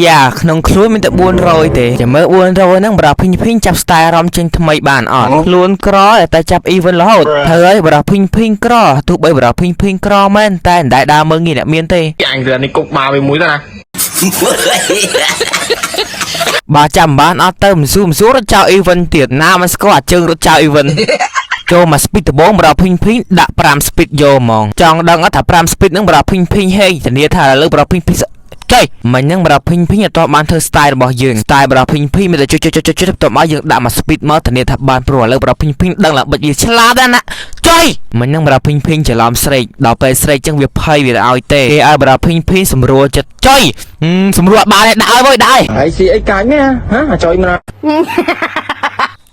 យ៉ាក្នុងខ្លួនមានតែ400ទេចាំមើល400ហ្នឹងបរោះភីងចាប់ style អារម្មណ៍ចេញថ្មីបានអត់ខ្លួនក្រតែចាប់ event រហូតធ្វើឲ្យបរោះភីងក្រទោះបីបរោះភីងក្រមែនតែមិនដែលដើរមើលងាយអ្នកមានទេអញគ្រាន់នេះគុកបាវាមួយទៅណាបើចាំបានអត់ទៅមិនស៊ូរត់ចោល event ទៀតណាមិនស្គាល់អាជើងរត់ចោល event ចូលមក speed ដំបងបរោះភីងដាក់5 speed យកហ្មងចង់ដឹងអត់ថា 5 speed ហ្នឹងបរោះភីងហេងធានាថាឥឡូវបរោះភីងចុយមិញហ្នឹងបរោះភីងអត់បានធ្វើ style របស់យើង style បរោះភីងមានតែចុចបន្ទាប់មកយើងដាក់មក speed មកធានាថាបានព្រោះឥឡូវបរោះភីងដឹងឡើងបិទវាឆ្លាតណាចុយមិញហ្នឹងបរោះភីងច្រឡំស្រេកដល់ពេលស្រេកចឹងវាភ័យវាឲ្យទេគេឲ្យបរោះភីងសម្រួលចិត្តចុយសម្រួលបានទេដាក់ឲ្យដែរហើយស៊ីអីកាញ់ណាហ៎ចុយមក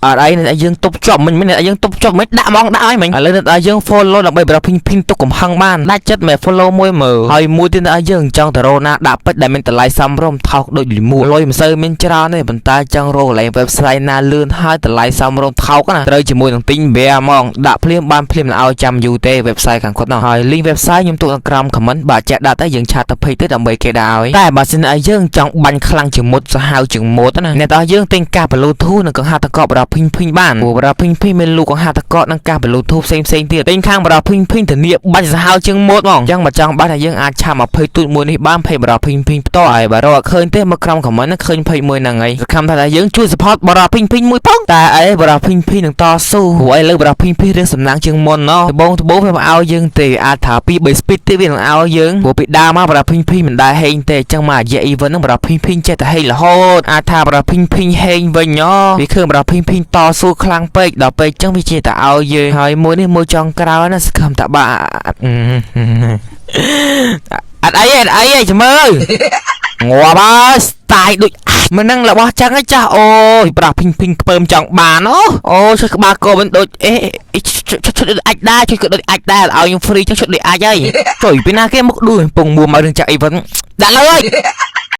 អត់អីអ្នកយើងតុបជាប់មិញអ្នកយើងតុបជាប់មិនដាក់ហ្មងដាក់ឲ្យមិញឥឡូវអ្នកយើង follow ដើម្បីបរោះភីងទុកកំហឹងបានដាច់ចិត្តមែ follow មួយមើលហើយមួយទៀតអ្នកយើងចង់ទៅរកណាដាក់ពេជ្រដែលមានតម្លៃសមរម្យថោកដូចលីមួលុយមិនសូវមានច្រើនទេប៉ុន្តែចង់រកកន្លែង website ណាលឿនហើយតម្លៃសមរម្យថោកណាត្រូវជាមួយនឹងទិញបែហ្មងដាក់ភ្លាមបានភ្លាមឲ្យចាំយូរទេ website ខាងគាត់នោះហើយ link website ខ្ញុំទុកនៅក្រោម comment បើចាក់ដាក់ទៅយើងឆាតទៅ page ទៅដើម្បីគេដាក់ឲ្យតែបើសិនឲ្យយើងចង់បាញ់ខ្លាំងជាងមុតសាហាវជាងមុតណាអ្នកទាំងយើងទិញកាស Bluetooth និងកង្ហាតកបរោះភីងបានបរោះភីងមានលូកង្ហាតកតនិងកាស Bluetooth ផ្សេងទៀតទិញខាងបរោះភីងធានាបាញ់សាហាវជាងមុតហ្មងអញ្ចឹងបើចង់បាញ់ថាយើងអាចឆាំ20ទូចមួយនេះបានភេបរោះភីងផ្ទាល់ហើយបើរកឃើញទេមកក្រោម comment ឃើញ21ហ្នឹងហើយសង្ឃឹមថាយើងជួយ support បរោះភីងមួយផងតែអីបរោះភីងនឹងតស៊ូព្រោះឥឡូវបរោះភីងរឿងសំណាងជាងមុនណោះដបងវាមកឲ្យយើងទេអាចថា2-3 speed ទៀតវានឹងឲ្យយើងព្រោះពីដើមមកបរោះភីងមិនដែលហេងទេអញ្ចឹងមករយៈ event ហ្នឹងបរោះភីងចេះតែហេងរហូតអាចថាបរោះភីងហេងវិញណោះវាឃើញបរោះភីងតស៊ូខ្លាំងពេកដល់ពេលអញ្ចឹងវាជាតែឲ្យយើងហើយមួយនេះមួយចង់ក្រោយណាសង្ឃឹមថាបាទអត់អីចាំមើលងាប់ហើយស្ទាយដូចមិននឹងរបស់ចឹងឯចាស់អូយប្រាស់ភីងខ្ពើមចង់បានអូជួយក្បាលកោមិនដូចឈុតដូចអាចដែរជួយក៏ដូចអាចដែរឲ្យខ្ញុំ free ចឹងឈុតដូចអាចហើយចុយពីណាគេមកដួលពងមួមករឿងចាក់អីវិញដាក់លើ